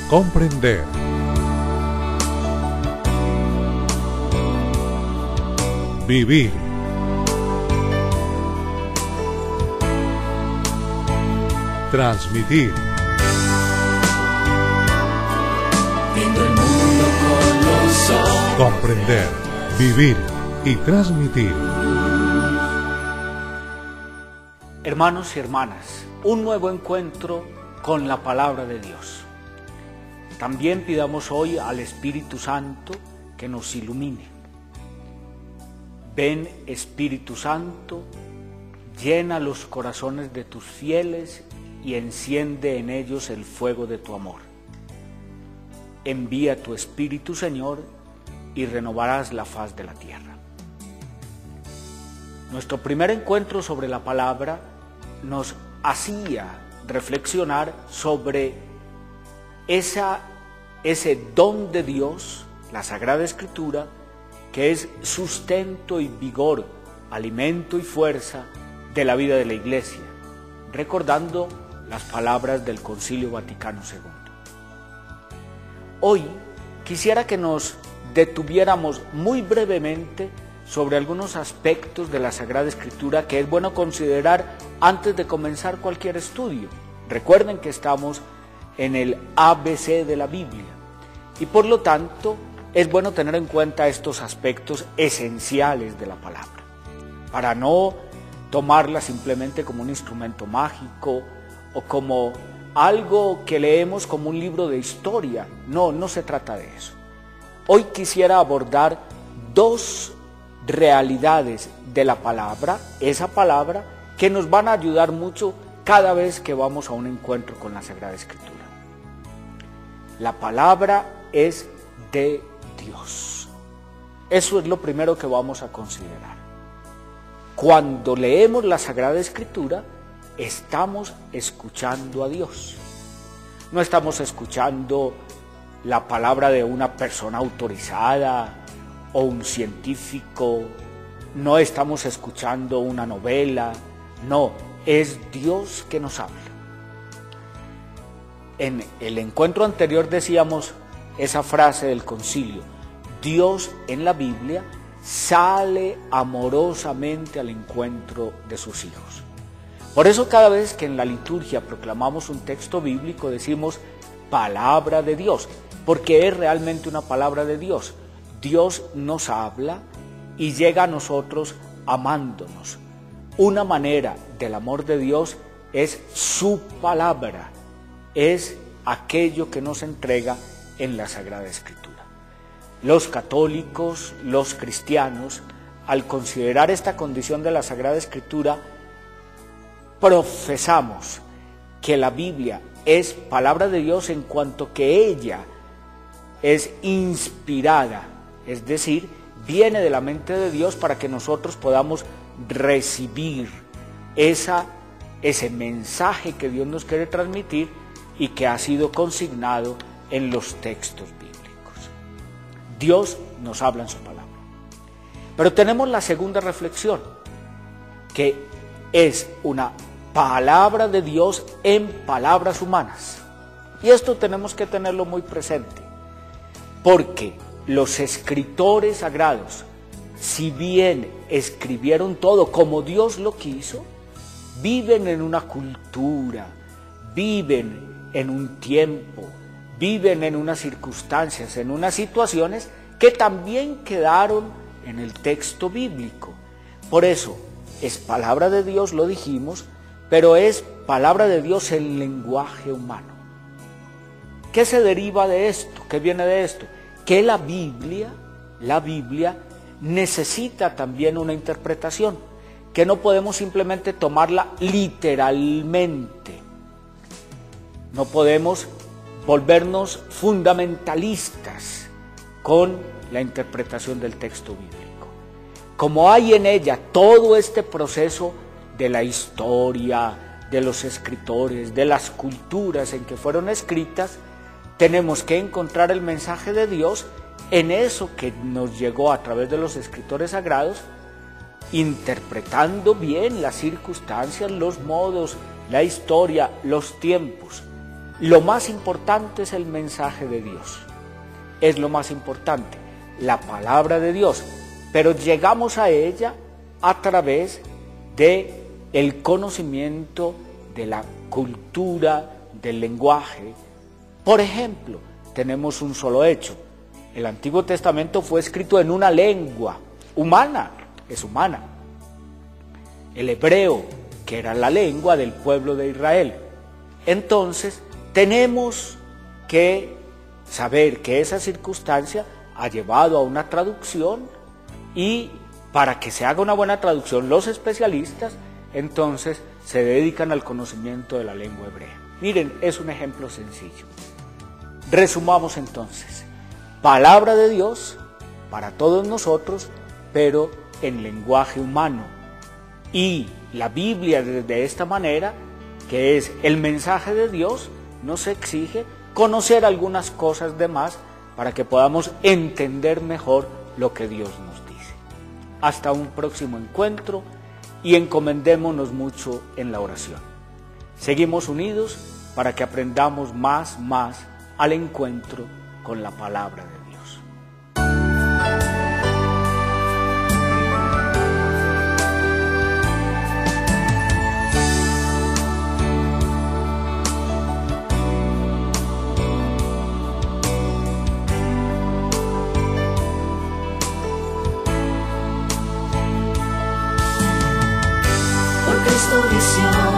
Comprender. Vivir. Transmitir. Viendo el mundo con los ojos. Comprender, vivir y transmitir. Hermanos y hermanas, un nuevo encuentro con la palabra de Dios. También pidamos hoy al Espíritu Santo que nos ilumine. Ven, Espíritu Santo, llena los corazones de tus fieles y enciende en ellos el fuego de tu amor. Envía tu Espíritu, Señor, y renovarás la faz de la tierra. Nuestro primer encuentro sobre la palabra nos hacía reflexionar sobre ese don de Dios, la Sagrada Escritura, que es sustento y vigor, alimento y fuerza de la vida de la Iglesia, recordando las palabras del Concilio Vaticano II. Hoy quisiera que nos detuviéramos muy brevemente sobre algunos aspectos de la Sagrada Escritura que es bueno considerar antes de comenzar cualquier estudio. Recuerden que estamos en el ABC de la Biblia y por lo tanto es bueno tener en cuenta estos aspectos esenciales de la palabra para no tomarla simplemente como un instrumento mágico o como algo que leemos como un libro de historia. No se trata de eso. Hoy quisiera abordar dos realidades de la palabra, esa palabra que nos van a ayudar mucho cada vez que vamos a un encuentro con la Sagrada Escritura. La palabra es de Dios. Eso es lo primero que vamos a considerar. Cuando leemos la Sagrada Escritura, estamos escuchando a Dios. No estamos escuchando la palabra de una persona autorizada o un científico, no estamos escuchando una novela, no, es Dios que nos habla. En el encuentro anterior decíamos esa frase del concilio: Dios en la Biblia sale amorosamente al encuentro de sus hijos. Por eso cada vez que en la liturgia proclamamos un texto bíblico decimos palabra de Dios, porque es realmente una palabra de Dios. Dios nos habla y llega a nosotros amándonos. Una manera del amor de Dios es su palabra, es aquello que nos entrega en la Sagrada Escritura. Los católicos, los cristianos, al considerar esta condición de la Sagrada Escritura, profesamos que la Biblia es palabra de Dios en cuanto que ella es inspirada, es decir, viene de la mente de Dios para que nosotros podamos recibir ese mensaje que Dios nos quiere transmitir y que ha sido consignado en los textos bíblicos. Dios nos habla en su palabra. Pero tenemos la segunda reflexión, que es una palabra de Dios en palabras humanas. Y esto tenemos que tenerlo muy presente, porque los escritores sagrados, si bien escribieron todo como Dios lo quiso, viven en una cultura, viven en un tiempo, viven en unas circunstancias, en unas situaciones que también quedaron en el texto bíblico. Por eso es palabra de Dios, lo dijimos, pero es palabra de Dios en lenguaje humano. ¿Qué se deriva de esto? ¿Qué viene de esto? Que la Biblia necesita también una interpretación, que no podemos simplemente tomarla literalmente. No podemos volvernos fundamentalistas con la interpretación del texto bíblico. Como hay en ella todo este proceso de la historia, de los escritores, de las culturas en que fueron escritas, tenemos que encontrar el mensaje de Dios en eso que nos llegó a través de los escritores sagrados, interpretando bien las circunstancias, los modos, la historia, los tiempos, lo más importante es el mensaje de Dios. Es lo más importante, la palabra de Dios. Pero llegamos a ella a través de el conocimiento de la cultura, del lenguaje. Por ejemplo, tenemos un solo hecho. El Antiguo Testamento fue escrito en una lengua humana, es humana. El hebreo, que era la lengua del pueblo de Israel. Entonces, tenemos que saber que esa circunstancia ha llevado a una traducción, y para que se haga una buena traducción, los especialistas entonces se dedican al conocimiento de la lengua hebrea. Miren, es un ejemplo sencillo. Resumamos entonces, palabra de Dios para todos nosotros, pero en lenguaje humano. Y la Biblia, de esta manera, que es el mensaje de Dios, nos exige conocer algunas cosas de más para que podamos entender mejor lo que Dios nos dice. Hasta un próximo encuentro y encomendémonos mucho en la oración. Seguimos unidos para que aprendamos más al encuentro con la palabra de Dios. Por Cristo visión.